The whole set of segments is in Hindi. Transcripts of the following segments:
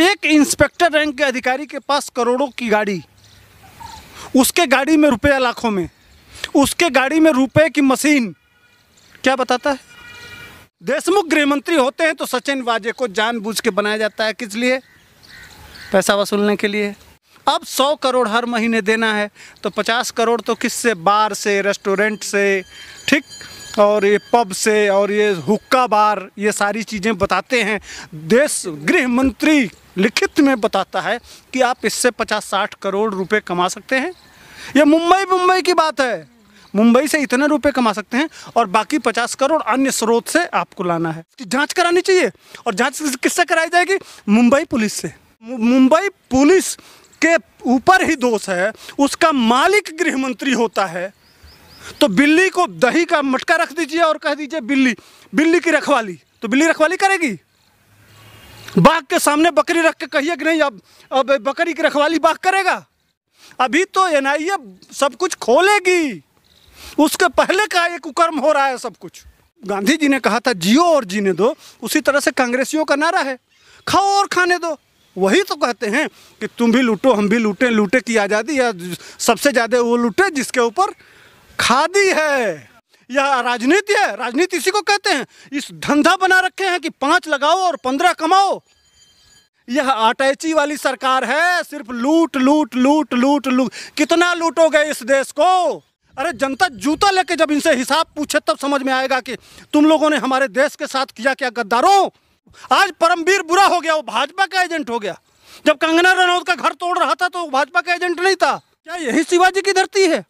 एक इंस्पेक्टर रैंक के अधिकारी के पास करोड़ों की गाड़ी, उसके गाड़ी में रुपया लाखों में, उसके गाड़ी में रुपए की मशीन, क्या बताता है? देशमुख गृह मंत्री होते हैं तो सचिन वाजे को जानबूझ के बनाया जाता है। किस लिए? पैसा वसूलने के लिए। अब 100 करोड़ हर महीने देना है तो 50 करोड़ तो किससे? बार से, रेस्टोरेंट से, ठीक, और ये पब से, और ये हुक्का बार, ये सारी चीज़ें बताते हैं। देश गृह मंत्री लिखित में बताता है कि आप इससे 50-60 करोड़ रुपए कमा सकते हैं। ये मुंबई की बात है, मुंबई से इतने रुपए कमा सकते हैं और बाकी 50 करोड़ अन्य स्रोत से आपको लाना है। जांच करानी चाहिए, और जांच किससे कराई जाएगी? मुंबई पुलिस से। मुंबई पुलिस के ऊपर ही दोष है, उसका मालिक गृह मंत्री होता है। तो बिल्ली को दही का मटका रख दीजिए और कह दीजिए बिल्ली की रखवाली, तो बिल्ली रखवाली करेगी? बाघ के सामने बकरी रख के कहिए कि नहीं अब बकरी की रखवाली बाघ करेगा? अभी तो एनआईए सब कुछ खोलेगी, उसके पहले का एक कुकर्म हो रहा है सब कुछ। गांधी जी ने कहा था जियो और जीने दो, उसी तरह से कांग्रेसियों का नारा है खाओ और खाने दो। वही तो कहते हैं कि तुम भी लूटो हम भी लूटें, लूटे की आज़ादी, या सबसे ज़्यादा वो लूटे जिसके ऊपर खादी है। यह राजनीति है, राजनीति इसी को कहते हैं। इस धंधा बना रखे हैं कि 5 लगाओ और 15 कमाओ। यह अटैची वाली सरकार है, सिर्फ लूट लूट लूट लूट लूट। कितना लूटोगे इस देश को? अरे जनता जूता लेके जब इनसे हिसाब पूछे तब समझ में आएगा कि तुम लोगों ने हमारे देश के साथ किया क्या। गद्दारों, आज परमवीर बुरा हो गया, वो भाजपा का एजेंट हो गया। जब कंगना रनौत का घर तोड़ रहा था तो वो भाजपा का एजेंट नहीं था क्या? यही शिवाजी की धरती है,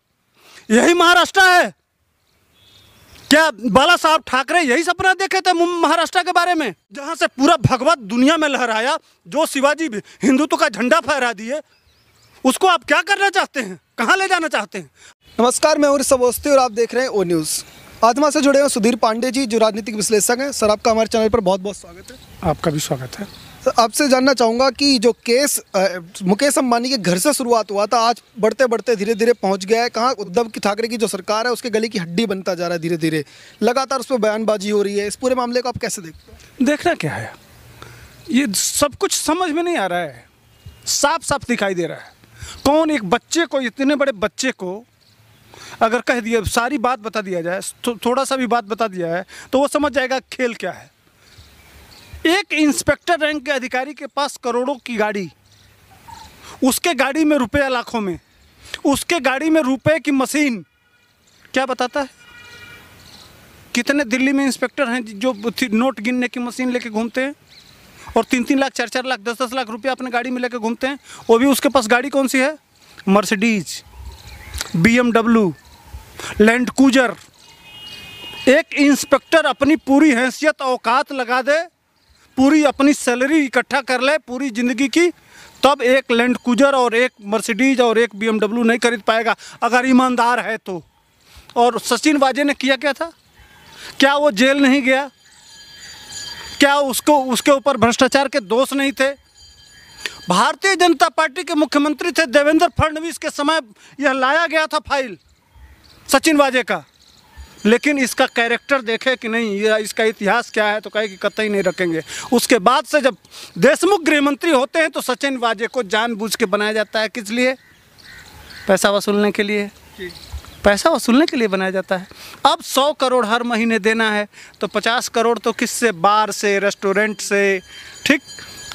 यही महाराष्ट्र है क्या? बाला साहब ठाकरे यही सपना देखे थे महाराष्ट्र के बारे में, जहां से पूरा भगवत दुनिया में लहराया। जो शिवाजी हिंदुत्व का झंडा फहरा दिए, उसको आप क्या करना चाहते हैं? कहाँ ले जाना चाहते हैं? नमस्कार, मैं हूं ऋषभ अवस्थी और आप देख रहे हैं ओ न्यूज़। आज हमारे से जुड़े हैं सुधीर पांडे जी, जो राजनीतिक विश्लेषक हैं। सर, आपका हमारे चैनल पर बहुत बहुत स्वागत है। आपका भी स्वागत है। सर, आपसे जानना चाहूँगा कि जो केस मुकेश अंबानी के घर से शुरुआत हुआ था, आज बढ़ते बढ़ते धीरे धीरे पहुँच गया है कहाँ? उद्धव ठाकरे की जो सरकार है उसके गले की हड्डी बनता जा रहा है धीरे धीरे, लगातार उस पर बयानबाजी हो रही है। इस पूरे मामले को आप कैसे देखते हैं? देखना क्या है, ये सब कुछ समझ में नहीं आ रहा है, साफ साफ दिखाई दे रहा है। कौन एक बच्चे को, इतने बड़े बच्चे को अगर कह दिया, सारी बात बता दिया जाए, थोड़ा सा भी बात बता दिया है तो वो समझ जाएगा खेल क्या है। एक इंस्पेक्टर रैंक के अधिकारी के पास करोड़ों की गाड़ी, उसके गाड़ी में रुपया लाखों में, उसके गाड़ी में रुपए की मशीन, क्या बताता है? कितने दिल्ली में इंस्पेक्टर हैं जो नोट गिनने की मशीन लेके घूमते हैं और 3-3 लाख 4-4 लाख 10-10 लाख रुपया अपने गाड़ी में लेके घूमते हैं। वो भी उसके पास गाड़ी कौन सी है? Mercedes, BMW, land cruiser. एक इंस्पेक्टर अपनी पूरी हैसियत औकात लगा दे, पूरी अपनी सैलरी इकट्ठा कर ले पूरी ज़िंदगी की, तब एक लैंड क्रूजर और एक मर्सिडीज और एक BMW नहीं खरीद पाएगा, अगर ईमानदार है तो। और सचिन वाजे ने किया क्या था? क्या वो जेल नहीं गया? क्या उसके ऊपर भ्रष्टाचार के दोष नहीं थे? भारतीय जनता पार्टी के मुख्यमंत्री थे देवेंद्र फडणवीस के समय यह लाया गया था फाइल सचिन वाजे का, लेकिन इसका कैरेक्टर देखे कि नहीं, ये इसका इतिहास क्या है, तो कहे कि कतई नहीं रखेंगे। उसके बाद से जब देशमुख गृह मंत्री होते हैं तो सचिन वाजे को जानबूझ के बनाया जाता है। किस लिए? पैसा वसूलने के लिए। पैसा वसूलने के लिए बनाया जाता है। अब 100 करोड़ हर महीने देना है तो 50 करोड़ तो किससे? बार से, रेस्टोरेंट से, ठीक,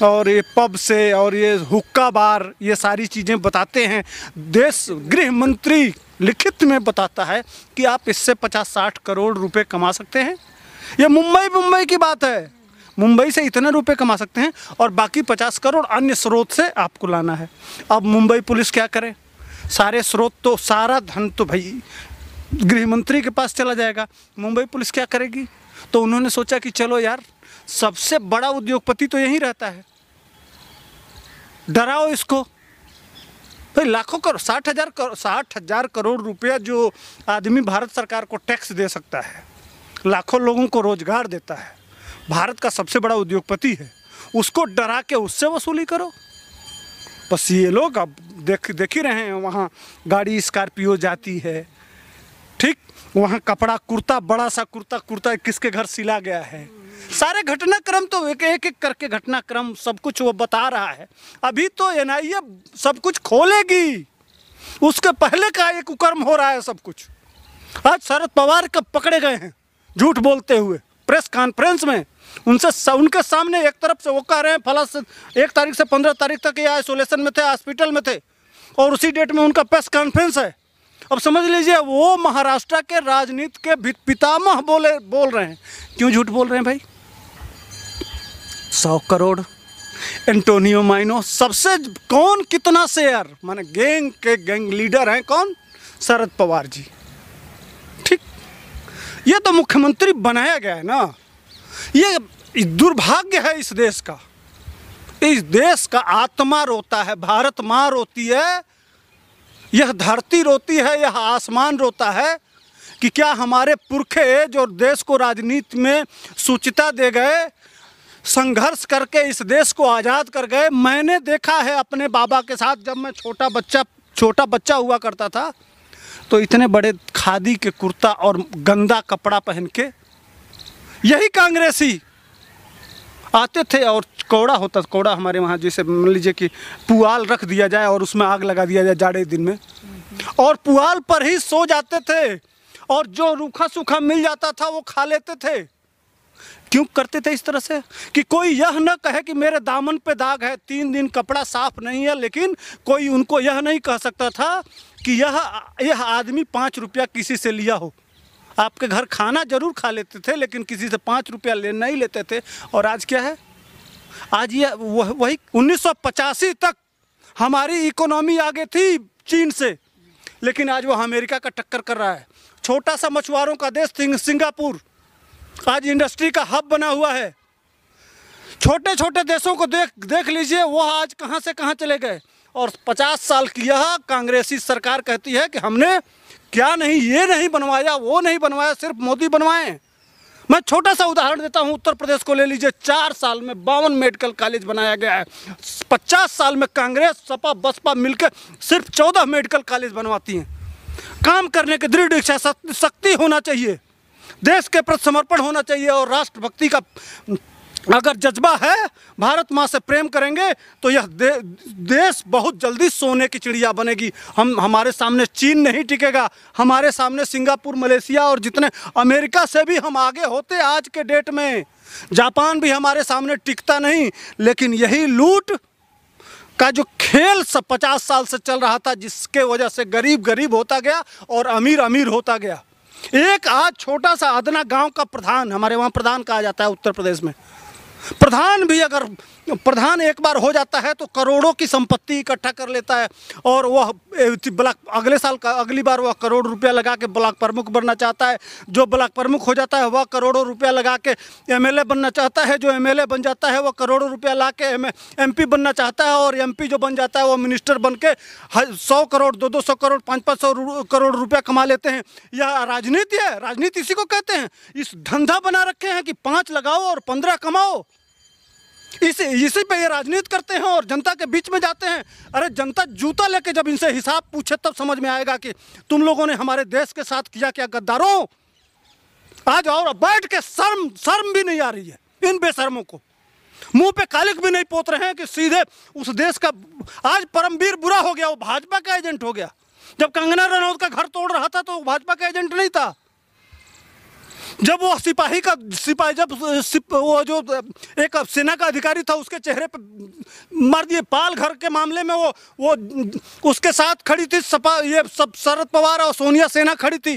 और ये पब से, और ये हुक्का बार, ये सारी चीज़ें बताते हैं। देश गृह मंत्री लिखित में बताता है कि आप इससे 50-60 करोड़ रुपए कमा सकते हैं। ये मुंबई की बात है, मुंबई से इतने रुपए कमा सकते हैं और बाकी 50 करोड़ अन्य स्रोत से आपको लाना है। अब मुंबई पुलिस क्या करे? सारे स्रोत तो, सारा धन तो भाई गृह मंत्री के पास चला जाएगा। मुंबई पुलिस क्या करेगी? तो उन्होंने सोचा कि चलो यार, सबसे बड़ा उद्योगपति तो यहीं रहता है, डराओ इसको। भाई लाखों करोड़, 60,000 करोड़ रुपया जो आदमी भारत सरकार को टैक्स दे सकता है, लाखों लोगों को रोजगार देता है, भारत का सबसे बड़ा उद्योगपति है, उसको डरा के उससे वसूली करो। बस ये लोग अब देख ही रहे हैं, वहाँ गाड़ी स्कॉर्पियो जाती है, ठीक, वहाँ कपड़ा कुर्ता, बड़ा सा कुर्ता किसके घर सिला गया है, सारे घटनाक्रम तो एक एक करके घटनाक्रम सब कुछ वो बता रहा है। अभी तो एनआईए सब कुछ खोलेगी, उसके पहले का एक कुकर्म हो रहा है सब कुछ। आज शरद पवार कब पकड़े गए हैं झूठ बोलते हुए प्रेस कॉन्फ्रेंस में, उनके सामने एक तरफ से वो कह रहे हैं फला से 1 तारीख से 15 तारीख तक ये आइसोलेशन में थे, हॉस्पिटल में थे, और उसी डेट में उनका प्रेस कॉन्फ्रेंस है। अब समझ लीजिए वो महाराष्ट्र के राजनीति के पितामह बोल रहे हैं। क्यों झूठ बोल रहे हैं भाई? 100 करोड़ एंटोनियो माइनो सबसे कौन कितना शेयर, माने गैंग लीडर हैं कौन? शरद पवार जी। ठीक, ये तो मुख्यमंत्री बनाया गया है ना। ये दुर्भाग्य है इस देश का। इस देश का आत्मा रोता है, भारत माँ रोती है, यह धरती रोती है, यह आसमान रोता है कि क्या हमारे पुरखे जो देश को राजनीति में सूचिता दे गए, संघर्ष करके इस देश को आज़ाद कर गए। मैंने देखा है अपने बाबा के साथ, जब मैं छोटा बच्चा हुआ करता था तो इतने बड़े खादी के कुर्ता और गंदा कपड़ा पहन के यही कांग्रेसी आते थे, और कौड़ा होता, कौड़ा हमारे वहाँ जैसे मान लीजिए कि पुआल रख दिया जाए और उसमें आग लगा दिया जाए जाड़े दिन में, और पुआल पर ही सो जाते थे, और जो रूखा सूखा मिल जाता था वो खा लेते थे। क्यों करते थे इस तरह से? कि कोई यह न कहे कि मेरे दामन पे दाग है, 3 दिन कपड़ा साफ नहीं है, लेकिन कोई उनको यह नहीं कह सकता था कि यह आदमी 5 रुपया किसी से लिया हो। आपके घर खाना जरूर खा लेते थे, लेकिन किसी से 5 रुपया नहीं लेते थे। और आज क्या है? आज ये वही 1985 तक हमारी इकोनॉमी आगे थी चीन से, लेकिन आज वो अमेरिका का टक्कर कर रहा है। छोटा सा मछुआरों का देश सिंगापुर आज इंडस्ट्री का हब बना हुआ है। छोटे छोटे देशों को देख लीजिए, वो आज कहाँ से कहाँ चले गए। और 50 साल की यह कांग्रेसी सरकार कहती है कि हमने क्या नहीं, ये नहीं बनवाया, वो नहीं बनवाया, सिर्फ मोदी बनवाए। मैं छोटा सा उदाहरण देता हूँ, उत्तर प्रदेश को ले लीजिए। 4 साल में 52 मेडिकल कॉलेज बनाया गया है। 50 साल में कांग्रेस सपा बसपा मिलकर सिर्फ 14 मेडिकल कॉलेज बनवाती हैं। काम करने की दृढ़ इच्छा शक्ति होना चाहिए, देश के प्रति समर्पण होना चाहिए, और राष्ट्रभक्ति का अगर जज्बा है, भारत माँ से प्रेम करेंगे तो यह देश बहुत जल्दी सोने की चिड़िया बनेगी। हमारे सामने चीन नहीं टिकेगा, हमारे सामने सिंगापुर, मलेशिया और जितने अमेरिका से भी हम आगे होते आज के डेट में। जापान भी हमारे सामने टिकता नहीं। लेकिन यही लूट का जो खेल 50 साल से चल रहा था, जिसके वजह से गरीब गरीब होता गया और अमीर अमीर होता गया। एक आज छोटा सा अदना गांव का प्रधान, हमारे वहाँ प्रधान कहा जाता है उत्तर प्रदेश में, प्रधान भी अगर प्रधान एक बार हो जाता है तो करोड़ों की संपत्ति इकट्ठा कर लेता है, और वह ब्लॉक अगली बार वह करोड़ रुपया लगा के ब्लॉक प्रमुख बनना चाहता है। जो ब्लॉक प्रमुख हो जाता है वह करोड़ों रुपया लगा के एमएलए बनना चाहता है। जो एमएलए बन जाता है वह करोड़ों रुपया ला के एमपी बनना चाहता है, और एमपी जो बन जाता है वह मिनिस्टर बन के 100 करोड़ 200 करोड़ 500 करोड़ रुपया कमा लेते हैं। यह राजनीति है, राजनीति इसी को कहते हैं। इस धंधा बना रखे हैं कि 5 लगाओ और 15 कमाओ, इसी पे ये राजनीति करते हैं और जनता के बीच में जाते हैं। अरे जनता जूता लेके जब इनसे हिसाब पूछे तब समझ में आएगा कि तुम लोगों ने हमारे देश के साथ किया क्या गद्दारों। आज और बैठ के शर्म भी नहीं आ रही है इन बेशर्मों को, मुंह पे कालिक भी नहीं पोत रहे हैं कि सीधे उस देश का। आज परमवीर बुरा हो गया, वो भाजपा का एजेंट हो गया। जब कंगना रनौत का घर तोड़ रहा था तो भाजपा का एजेंट नहीं था। जब वो वो जो एक सेना का अधिकारी था उसके चेहरे पे मार दिए, पाल घर के मामले में वो उसके साथ खड़ी थी सपा, ये सब शरद पवार और सोनिया सेना खड़ी थी,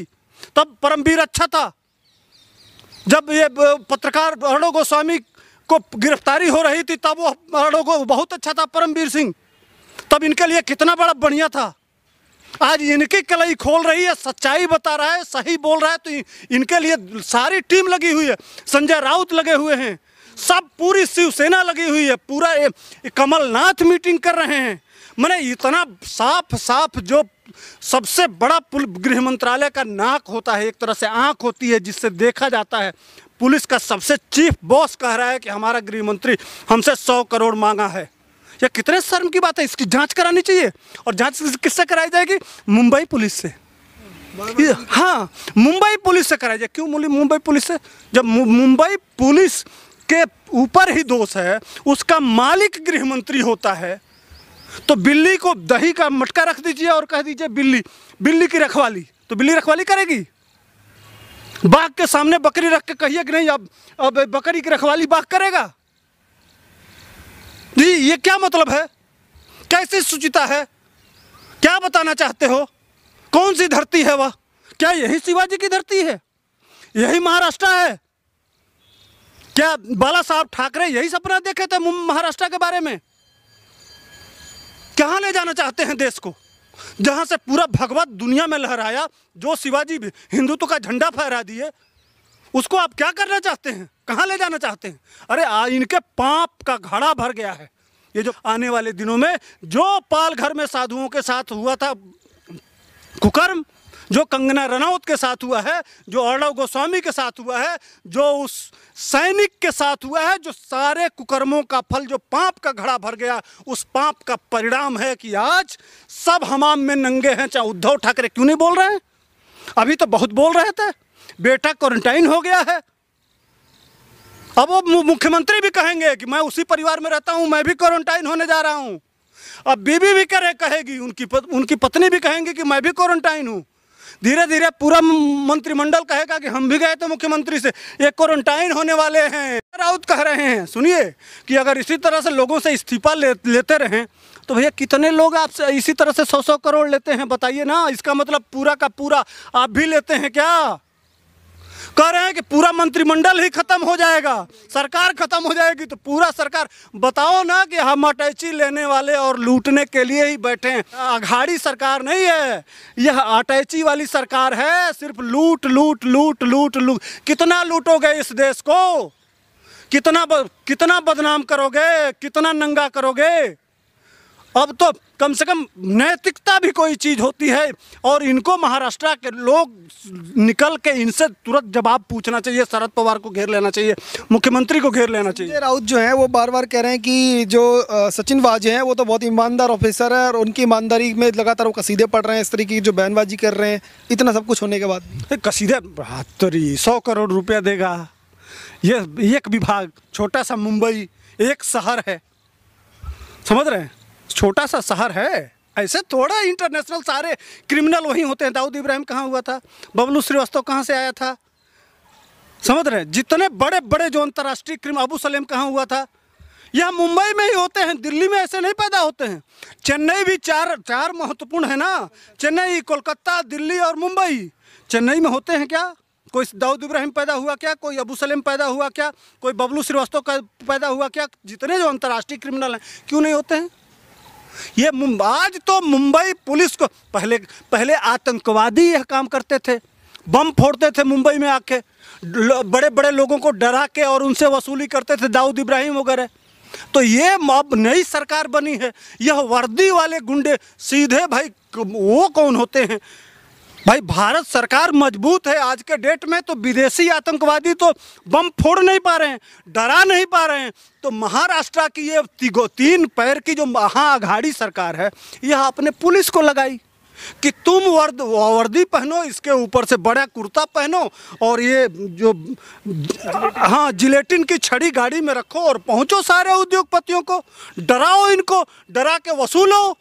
तब परमवीर अच्छा था। जब ये पत्रकार अर्णव गोस्वामी को गिरफ्तारी हो रही थी तब वो अर्णव को बहुत अच्छा था परमवीर सिंह, तब इनके लिए कितना बड़ा बढ़िया था। आज इनकी कलाई खोल रही है, सच्चाई बता रहा है, सही बोल रहा है, तो इनके लिए सारी टीम लगी हुई है। संजय राउत लगे हुए हैं, सब पूरी शिवसेना लगी हुई है, पूरा कमलनाथ मीटिंग कर रहे हैं। मैंने इतना साफ जो सबसे बड़ा गृह मंत्रालय का नाक होता है, एक तरह से आंख होती है जिससे देखा जाता है। पुलिस का सबसे चीफ बॉस कह रहा है कि हमारा गृह मंत्री हमसे 100 करोड़ मांगा है। यह कितने शर्म की बात है, इसकी जांच करानी चाहिए। और जांच किससे कराई जाएगी? मुंबई पुलिस से। हाँ, मुंबई पुलिस से कराया जाए। क्यों मुंबई पुलिस से? जब मुंबई पुलिस के ऊपर ही दोष है, उसका मालिक गृह मंत्री होता है, तो बिल्ली को दही का मटका रख दीजिए और कह दीजिए बिल्ली की रखवाली, तो बिल्ली रखवाली करेगी? बाघ के सामने बकरी रख के कहिए कि नहीं अब बकरी की रखवाली बाघ करेगा? जी, ये क्या मतलब है? कैसी सुचिता है? क्या बताना चाहते हो? कौन सी धरती है वह? क्या यही शिवाजी की धरती है? यही महाराष्ट्र है? क्या बाला साहब ठाकरे यही सपना देखे थे महाराष्ट्र के बारे में? कहाँ ले जाना चाहते हैं देश को, जहां से पूरा भगवत दुनिया में लहराया, जो शिवाजी भी हिंदुत्व का झंडा फहरा दिए, उसको आप क्या करना चाहते हैं? कहाँ ले जाना चाहते हैं? अरे इनके पाप का घड़ा भर गया है। ये जो आने वाले दिनों में जो पाल घर में साधुओं के साथ हुआ था कुकर्म, जो कंगना रनौत के साथ हुआ है, जो अर्णव गोस्वामी के साथ हुआ है, जो उस सैनिक के साथ हुआ है, जो सारे कुकर्मों का फल, जो पाप का घड़ा भर गया, उस पाप का परिणाम है कि आज सब हमाम में नंगे हैं। चाहे उद्धव ठाकरे क्यों नहीं बोल रहे हैं? अभी तो बहुत बोल रहे थे, बेटा क्वारंटाइन हो गया है। अब वो मुख्यमंत्री भी कहेंगे कि मैं उसी परिवार में रहता हूं, मैं भी क्वारंटाइन होने जा रहा हूं। अब बीबी भी कहेगी, उनकी पत्नी भी कहेंगी कि मैं भी क्वारंटाइन हूं। धीरे धीरे पूरा मंत्रिमंडल कहेगा कि हम भी गए थे मुख्यमंत्री से, ये क्वारंटाइन होने वाले हैं। राउत कह रहे हैं, सुनिए, कि अगर इसी तरह से लोगों से इस्तीफा लेते रहें तो भैया कितने लोग आपसे इसी तरह से 100-100 करोड़ लेते हैं, बताइए ना। इसका मतलब पूरा का पूरा आप भी लेते हैं क्या? कह रहे हैं कि पूरा मंत्रिमंडल ही खत्म हो जाएगा, सरकार खत्म हो जाएगी, तो पूरा सरकार बताओ ना कि हम अटैची लेने वाले और लूटने के लिए ही बैठे हैं। अघाड़ी सरकार नहीं है, यह अटैची वाली सरकार है। सिर्फ लूट लूट लूट लूट लूट। कितना लूटोगे इस देश को? कितना बदनाम करोगे? कितना नंगा करोगे? अब तो कम से कम नैतिकता भी कोई चीज़ होती है, और इनको महाराष्ट्र के लोग निकल के इनसे तुरंत जवाब पूछना चाहिए। शरद पवार को घेर लेना चाहिए, मुख्यमंत्री को घेर लेना चाहिए। राउत जो है वो बार बार कह रहे हैं कि जो सचिन वाजे हैं वो तो बहुत ईमानदार ऑफिसर है, और उनकी ईमानदारी में लगातार वो कसीदे पढ़ रहे हैं, इस तरीके की जो बयानबाजी कर रहे हैं, इतना सब कुछ होने के बाद। कसीदे 100 करोड़ रुपया देगा ये एक विभाग? छोटा सा मुंबई एक शहर है, समझ रहे हैं? छोटा सा शहर है, ऐसे थोड़ा इंटरनेशनल सारे क्रिमिनल वहीं होते हैं। दाऊद इब्राहिम कहाँ हुआ था? बबलू श्रीवास्तव कहाँ से आया था? समझ रहे हैं? जितने बड़े बड़े जो अंतर्राष्ट्रीय क्रिमिनल, अबू सलेम कहाँ हुआ था? यह मुंबई में ही होते हैं, दिल्ली में ऐसे नहीं पैदा होते हैं। चेन्नई भी चार महत्वपूर्ण है ना, चेन्नई, कोलकाता, दिल्ली और मुंबई। चेन्नई में होते हैं क्या? कोई दाऊद इब्राहिम पैदा हुआ क्या? कोई अबू सलेम पैदा हुआ क्या? कोई बबलू श्रीवास्तव का पैदा हुआ क्या? जितने जो अंतर्राष्ट्रीय क्रिमिनल हैं क्यों नहीं होते हैं? ये आज तो मुंबई पुलिस को, पहले आतंकवादी यह काम करते थे, बम फोड़ते थे मुंबई में आके, बड़े बड़े लोगों को डरा के और उनसे वसूली करते थे, दाऊद इब्राहिम वगैरह। तो ये अब नई सरकार बनी है, यह वर्दी वाले गुंडे सीधे, भाई वो कौन होते हैं? भाई भारत सरकार मजबूत है आज के डेट में, तो विदेशी आतंकवादी तो बम फोड़ नहीं पा रहे हैं, डरा नहीं पा रहे हैं। तो महाराष्ट्र की ये 3 पैर की जो महाअघाड़ी सरकार है, यह अपने पुलिस को लगाई कि तुम वर्दी पहनो, इसके ऊपर से बड़ा कुर्ता पहनो, और ये जो जिलेटिन की छड़ी गाड़ी में रखो और पहुंचो सारे उद्योगपतियों को, डराओ इनको, डरा के वसूलो।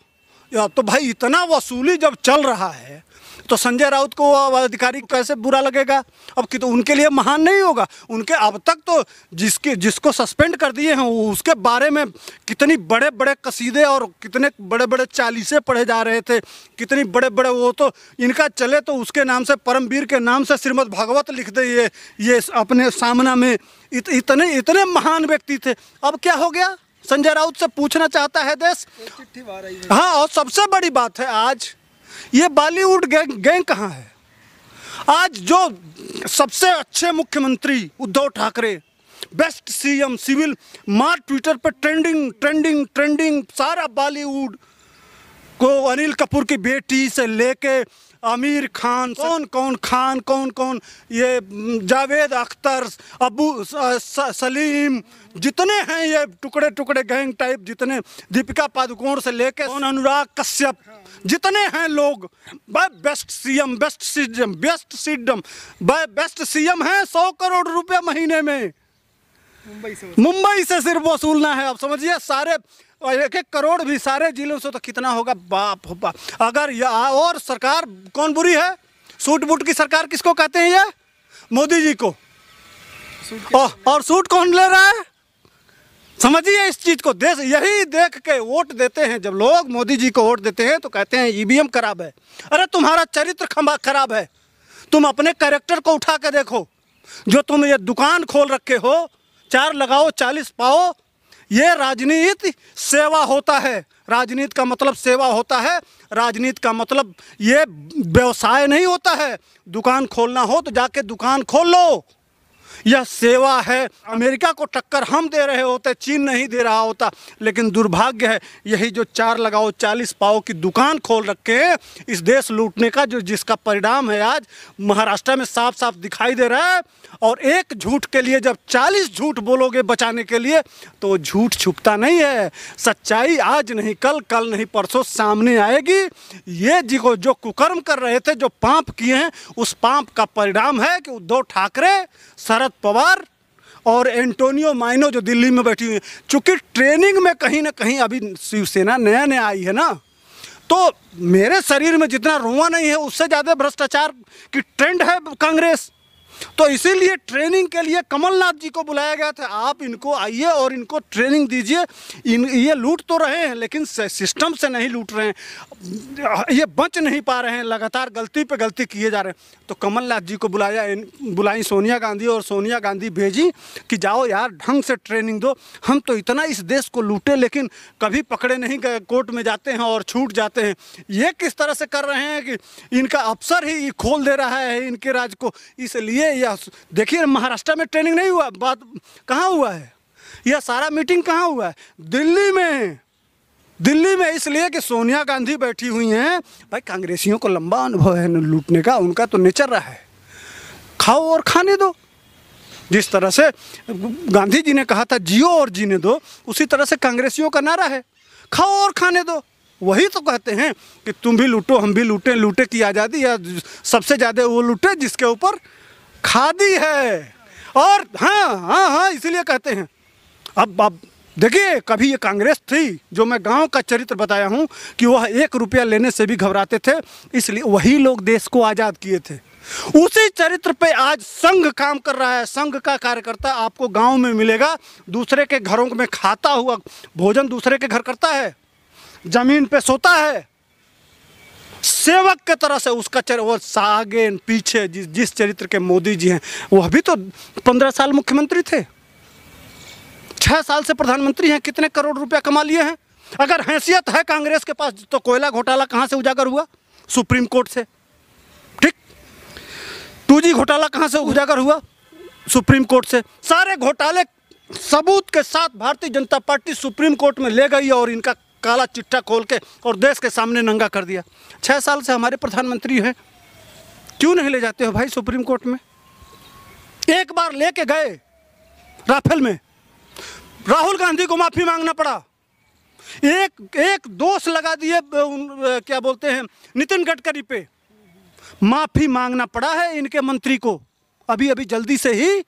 या तो भाई इतना वसूली जब चल रहा है तो संजय राउत को अधिकारी कैसे बुरा लगेगा? अब कि तो उनके लिए महान नहीं होगा? उनके अब तक तो जिसको सस्पेंड कर दिए हैं उसके बारे में कितनी बड़े बड़े कसीदे और कितने बड़े बड़े चालीसे पढ़े जा रहे थे, कितनी बड़े बड़े, वो तो इनका चले तो उसके नाम से, परमवीर के नाम से श्रीमद् भागवत लिख दे ये अपने सामना में। इतने महान व्यक्ति थे। अब क्या हो गया? संजय राउत से पूछना चाहता है देश। हाँ, और सबसे बड़ी बात है, आज ये बॉलीवुड गैंग कहाँ है? आज जो सबसे अच्छे मुख्यमंत्री Uddhav Thackeray, best CM, civil, मार ट्विटर पे ट्रेंडिंग ट्रेंडिंग ट्रेंडिंग, सारा बॉलीवुड को अनिल कपूर की बेटी से लेके आमिर खान, कौन कौन ये जावेद अख्तर, सलीम, जितने हैं ये टुकड़े टुकड़े गैंग टाइप, जितने दीपिका पादुकोण से लेके अनुराग कश्यप, जितने हैं लोग, बाय बेस्ट सीएम हैं। 100 करोड़ रुपए महीने में मुंबई से सिर्फ वसूलना है। अब समझिए सारे 1-1 करोड़ भी सारे जिलों से तो कितना होगा, बाप हो बाप। अगर और सरकार कौन बुरी है? सूट बूट की सरकार किसको कहते हैं? ये मोदी जी को। और सूट कौन ले रहा है? समझिए इस चीज को। देश यही देख के वोट देते हैं। जब लोग मोदी जी को वोट देते हैं तो कहते हैं ईवीएम खराब है। अरे तुम्हारा चरित्र खराब है। तुम अपने कैरेक्टर को उठा के देखो। जो तुम ये दुकान खोल रखे हो, 4 लगाओ 40 पाओ, ये राजनीति सेवा होता है। राजनीति का मतलब सेवा होता है। राजनीति का मतलब ये व्यवसाय नहीं होता है। दुकान खोलना हो तो जाके दुकान खोल लो, यह सेवा है। अमेरिका को टक्कर हम दे रहे होते, चीन नहीं दे रहा होता। लेकिन दुर्भाग्य है यही जो 4 लगाओ 40 पाओ की दुकान खोल रखे हैं, इस देश लूटने का जिसका परिणाम है आज महाराष्ट्र में साफ साफ दिखाई दे रहा है। और एक झूठ के लिए जब 40 झूठ बोलोगे बचाने के लिए, तो झूठ छुपता नहीं है। सच्चाई आज नहीं कल, कल नहीं परसों सामने आएगी। ये जो कुकर्म कर रहे थे, जो पाप किए हैं, उस पाप का परिणाम है कि उद्धव ठाकरे, शरद पवार और एंटोनियो माइनो जो दिल्ली में बैठी हुई हैं, चूंकि ट्रेनिंग में कहीं ना कहीं अभी शिवसेना नया आई है ना, तो मेरे शरीर में जितना रोआ नहीं है उससे ज़्यादा भ्रष्टाचार की ट्रेंड है कांग्रेस। तो इसीलिए ट्रेनिंग के लिए कमलनाथ जी को बुलाया गया था। आप इनको आइए और इनको ट्रेनिंग दीजिए। ये लूट तो रहे हैं लेकिन सिस्टम से नहीं लूट रहे हैं, ये बच नहीं पा रहे हैं, लगातार गलती पे गलती किए जा रहे हैं। तो कमलनाथ जी को बुलाई सोनिया गांधी, और सोनिया गांधी भेजी कि जाओ यार ढंग से ट्रेनिंग दो। हम तो इतना इस देश को लूटे लेकिन कभी पकड़े नहीं गए, कोर्ट में जाते हैं और छूट जाते हैं। ये किस तरह से कर रहे हैं कि इनका अफसर ही खोल दे रहा है इनके राज को। इसलिए यह देखिए महाराष्ट्र में ट्रेनिंग नहीं हुआ, बात कहाँ हुआ है? यह सारा मीटिंग कहाँ हुआ है? दिल्ली में इसलिए कि सोनिया गांधी बैठी हुई हैं। भाई कांग्रेसियों को लंबा अनुभव है लूटने का, उनका तो नेचर रहा है, खाओ और खाने दो। जिस तरह से गांधी जी ने कहा था जियो और जीने दो, उसी तरह से कांग्रेसियों का नारा है, खाओ और खाने दो। वही तो कहते हैं कि तुम भी लूटो हम भी लूटें, लूटे की आज़ादी, या सबसे ज़्यादा वो लूटे जिसके ऊपर खादी है। और हाँ इसीलिए कहते हैं। अब देखिए, कभी ये कांग्रेस थी जो मैं गांव का चरित्र बताया हूं कि वह 1 रुपया लेने से भी घबराते थे, इसलिए वही लोग देश को आज़ाद किए थे। उसी चरित्र पे आज संघ काम कर रहा है। संघ का कार्यकर्ता आपको गांव में मिलेगा, दूसरे के घरों में खाता हुआ भोजन दूसरे के घर करता है, जमीन पे सोता है, सेवक के तरह से उसका वो आगे पीछे जिस चरित्र के मोदी जी हैं, वह भी तो 15 साल मुख्यमंत्री थे, 6 साल से प्रधानमंत्री हैं, कितने करोड़ रुपया कमा लिए हैं। अगर हैसियत है कांग्रेस के पास तो कोयला घोटाला कहाँ से उजागर हुआ? सुप्रीम कोर्ट से। ठीक, 2G घोटाला कहाँ से उजागर हुआ? सुप्रीम कोर्ट से। सारे घोटाले सबूत के साथ Bharatiya Janata party supreme court में ले गई और इनका काला चिट्ठा खोल के और देश के सामने नंगा कर दिया। 6 साल से हमारे प्रधानमंत्री हैं, क्यों नहीं ले जाते हो भाई सुप्रीम कोर्ट में? एक बार लेके गए राफेल में, राहुल गांधी को माफी मांगना पड़ा। एक दोष लगा दिए क्या बोलते हैं नितिन गडकरी पे, माफी मांगना पड़ा है इनके मंत्री को। अभी जल्दी से ही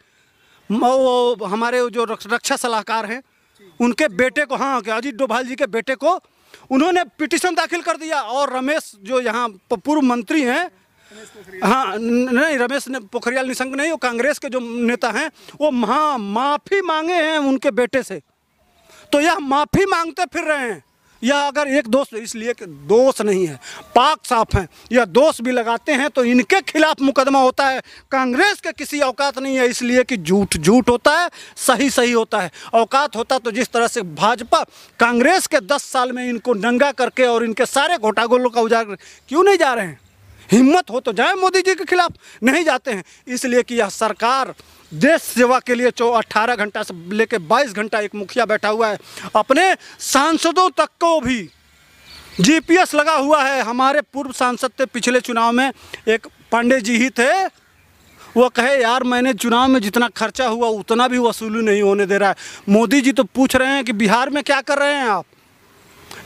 वो हमारे जो रक्षा सलाहकार हैं उनके बेटे को, हाँ अजीत डोभाल जी के बेटे को उन्होंने पिटीशन दाखिल कर दिया। और रमेश जो यहाँ पूर्व मंत्री हैं, हाँ नहीं रमेश पोखरियाल निशंक नहीं, वो कांग्रेस के जो नेता हैं, वो हाँ माफ़ी मांगे हैं उनके बेटे से। तो यह माफ़ी मांगते फिर रहे हैं। यह अगर एक दोष, इसलिए कि दोष नहीं है, पाक साफ हैं, यह दोष भी लगाते हैं तो इनके खिलाफ मुकदमा होता है। कांग्रेस के किसी औकात नहीं है, इसलिए कि झूठ होता है, सही होता है। औकात होता तो जिस तरह से भाजपा कांग्रेस के 10 साल में इनको नंगा करके और इनके सारे घोटालों का उजागर, क्यों नहीं जा रहे हैं? हिम्मत हो तो जाए मोदी जी के खिलाफ, नहीं जाते हैं। इसलिए कि यह सरकार देश सेवा के लिए 18 घंटा से लेकर 22 घंटा एक मुखिया बैठा हुआ है, अपने सांसदों तक को भी जीपीएस लगा हुआ है। हमारे पूर्व सांसद थे, पिछले चुनाव में एक पांडे जी ही थे, वो कहे यार मैंने चुनाव में जितना खर्चा हुआ उतना भी वसूली नहीं होने दे रहा है। मोदी जी तो पूछ रहे हैं कि बिहार में क्या कर रहे हैं आप।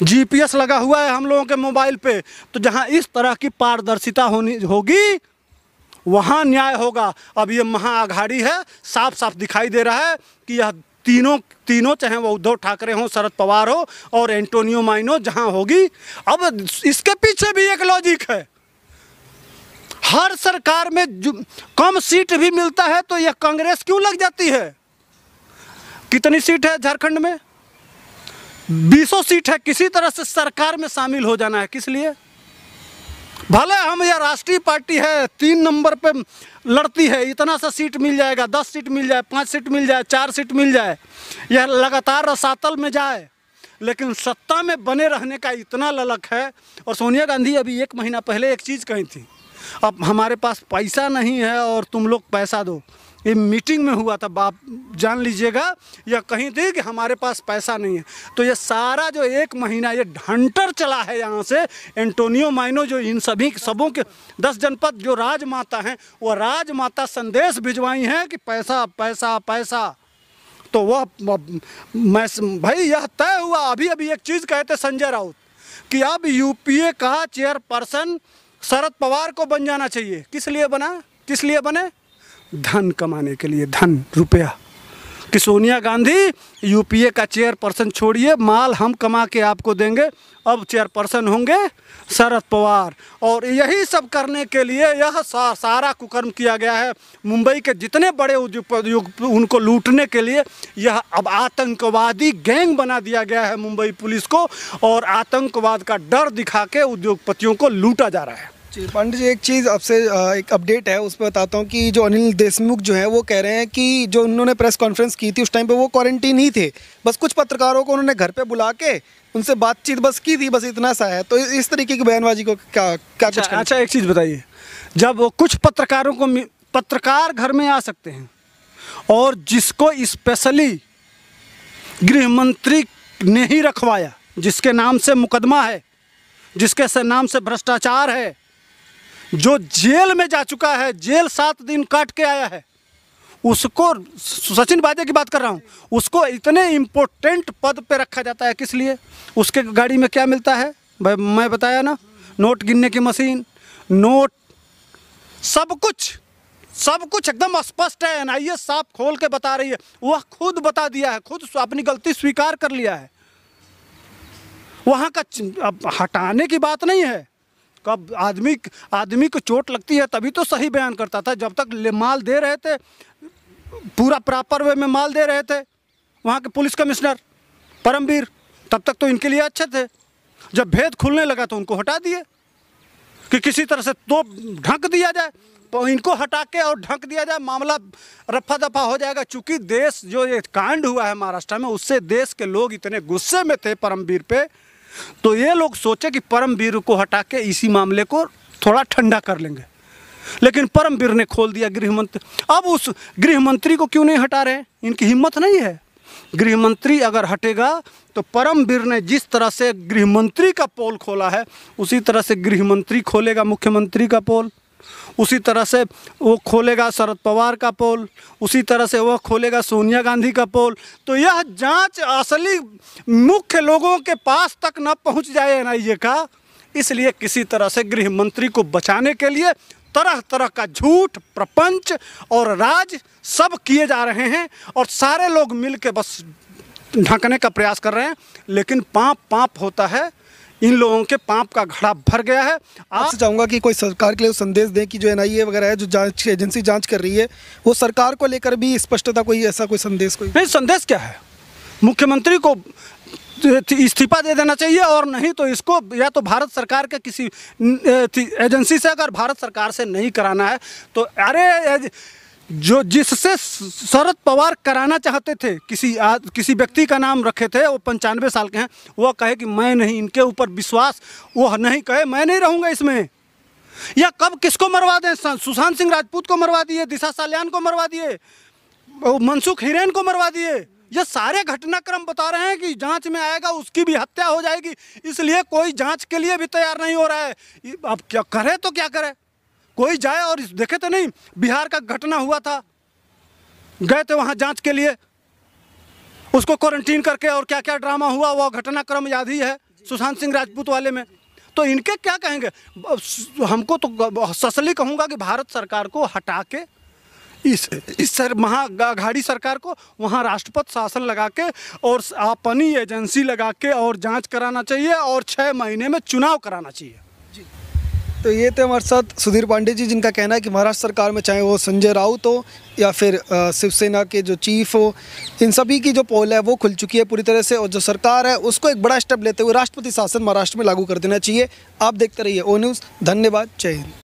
जीपीएस लगा हुआ है हम लोगों के मोबाइल पे, तो जहां इस तरह की पारदर्शिता होगी वहां न्याय होगा। अब ये महाअघाड़ी है, साफ साफ दिखाई दे रहा है कि यह तीनों चाहे वो उद्धव ठाकरे हो, शरद पवार हो और एंटोनियो माइनो, जहां होगी। अब इसके पीछे भी एक लॉजिक है। हर सरकार में जो कम सीट भी मिलता है तो यह कांग्रेस क्यों लग जाती है। कितनी सीट है झारखंड में? 20 सीट है। किसी तरह से सरकार में शामिल हो जाना है। किस लिए? भले हम यह राष्ट्रीय पार्टी है, 3 नंबर पे लड़ती है, इतना सा सीट मिल जाएगा, 10 सीट मिल जाए, 5 सीट मिल जाए, 4 सीट मिल जाए, यह लगातार रसातल में जाए, लेकिन सत्ता में बने रहने का इतना ललक है। और सोनिया गांधी अभी 1 महीना पहले एक चीज़ कही थी, अब हमारे पास पैसा नहीं है और तुम लोग पैसा दो। ये मीटिंग में हुआ था, आप जान लीजिएगा, यह कहीं थी कि हमारे पास पैसा नहीं है। तो ये सारा जो 1 महीना ये ढंटर चला है यहाँ से, एंटोनियो माइनो जो इन सभी सबों के 10 जनपद जो राजमाता हैं, वो राजमाता संदेश भिजवाई हैं कि पैसा पैसा पैसा। तो वह भाई यह तय हुआ। अभी एक चीज़ कहते संजय राउत कि अब यूपीए का चेयरपर्सन शरद पवार को बन जाना चाहिए। किस लिए बना? किस लिए बने? धन कमाने के लिए, धन, रुपया। कि सोनिया गांधी यूपीए का चेयरपर्सन छोड़िए, माल हम कमा के आपको देंगे। अब चेयरपर्सन होंगे शरद पवार। और यही सब करने के लिए यह सारा कुकर्म किया गया है। मुंबई के जितने बड़े उद्योग उनको लूटने के लिए यह अब आतंकवादी गैंग बना दिया गया है मुंबई पुलिस को, और आतंकवाद का डर दिखा के उद्योगपतियों को लूटा जा रहा है। जी पांडे जी, एक चीज़ आपसे एक अपडेट है, उस पर बताता हूँ कि जो अनिल देशमुख जो है वो कह रहे हैं कि जो उन्होंने प्रेस कॉन्फ्रेंस की थी उस टाइम पे वो क्वारंटीन ही थे, बस कुछ पत्रकारों को उन्होंने घर पे बुला के उनसे बातचीत बस की थी, बस इतना सा है। तो इस तरीके की बयानबाजी को क्या कुछ अच्छा एक चीज़ बताइए, जब वो कुछ पत्रकारों को, पत्रकार घर में आ सकते हैं और जिसको स्पेशली गृह मंत्री ने ही रखवाया, जिसके नाम से मुकदमा है, जिसके नाम से भ्रष्टाचार है, जो जेल में जा चुका है, जेल 7 दिन काट के आया है, उसको, सचिन वाजे की बात कर रहा हूँ, उसको इतने इम्पोर्टेंट पद पे रखा जाता है। किस लिए? उसके गाड़ी में क्या मिलता है? भाई मैं बताया ना, नोट गिनने की मशीन, नोट, सब कुछ एकदम स्पष्ट है। एनआईए साफ खोल के बता रही है, वह खुद बता दिया है, खुद अपनी गलती स्वीकार कर लिया है। वहाँ का अब हटाने की बात नहीं है। कब आदमी को चोट लगती है तभी तो सही बयान करता था। जब तक माल दे रहे थे, पूरा प्रॉपर वे में माल दे रहे थे वहाँ के पुलिस कमिश्नर परमवीर, तब तक तो इनके लिए अच्छे थे। जब भेद खुलने लगा तो उनको हटा दिए कि किसी तरह से तो ढक दिया जाए, तो इनको हटा के और ढक दिया जाए, मामला रफा दफा हो जाएगा। चूँकि देश जो ये कांड हुआ है महाराष्ट्र में, उससे देश के लोग इतने गुस्से में थे परमवीर पे, तो ये लोग सोचे कि परमवीर को हटा के इसी मामले को थोड़ा ठंडा कर लेंगे, लेकिन परमवीर ने खोल दिया गृह मंत्री। अब उस गृह मंत्री को क्यों नहीं हटा रहे? इनकी हिम्मत नहीं है। गृह मंत्री अगर हटेगा तो परमवीर ने जिस तरह से गृह मंत्री का पोल खोला है, उसी तरह से गृह मंत्री खोलेगा मुख्यमंत्री का पोल, उसी तरह से वो खोलेगा शरद पवार का पोल, उसी तरह से वह खोलेगा सोनिया गांधी का पोल। तो यह जांच असली मुख्य लोगों के पास तक न पहुंच जाए एनआईए का, इसलिए किसी तरह से गृह मंत्री को बचाने के लिए तरह तरह का झूठ, प्रपंच और राज सब किए जा रहे हैं, और सारे लोग मिल के बस ढकने का प्रयास कर रहे हैं। लेकिन पाप होता है, इन लोगों के पाप का घड़ा भर गया है। आपसे चाहूँगा कि कोई सरकार के लिए संदेश दें कि जो एनआईए वगैरह है, जो जांच एजेंसी जांच कर रही है, वो सरकार को लेकर भी स्पष्टता, कोई ऐसा कोई संदेश? कोई नहीं, संदेश क्या है? मुख्यमंत्री को इस्तीफा दे देना चाहिए, और नहीं तो इसको या तो भारत सरकार के किसी एजेंसी से, अगर भारत सरकार से नहीं कराना है तो अरे जो जिससे शरद पवार कराना चाहते थे, किसी व्यक्ति का नाम रखे थे, वो 95 साल के हैं, वह कहे कि मैं नहीं, इनके ऊपर विश्वास, वो नहीं कहे मैं नहीं रहूँगा इसमें। या कब किसको मरवा दें? सुशांत सिंह राजपूत को मरवा दिए, दिशा साल्यान को मरवा दिए, मनसुख हिरेन को मरवा दिए। ये सारे घटनाक्रम बता रहे हैं कि जांच में आएगा उसकी भी हत्या हो जाएगी, इसलिए कोई जांच के लिए भी तैयार नहीं हो रहा है। अब क्या करे तो क्या करे, कोई जाए और देखे तो नहीं, बिहार का घटना हुआ था, गए थे वहाँ जांच के लिए, उसको क्वारंटीन करके, और क्या क्या ड्रामा हुआ वो घटनाक्रम याद ही है, सुशांत सिंह राजपूत वाले में। तो इनके क्या कहेंगे, हमको तो ससली कहूँगा कि भारत सरकार को हटा के इस महाअघाड़ी सरकार को वहाँ राष्ट्रपति शासन लगा के और अपनी एजेंसी लगा के और जांच कराना चाहिए और 6 महीने में चुनाव कराना चाहिए। तो ये थे हमारे साथ सुधीर पांडे जी, जिनका कहना है कि महाराष्ट्र सरकार में चाहे वो संजय राउत हो या फिर शिवसेना के जो चीफ हो, इन सभी की जो पोल है वो खुल चुकी है पूरी तरह से, और जो सरकार है उसको एक बड़ा स्टेप लेते हुए राष्ट्रपति शासन महाराष्ट्र में लागू कर देना चाहिए। आप देखते रहिए ओ न्यूज़। धन्यवाद। जय हिंद।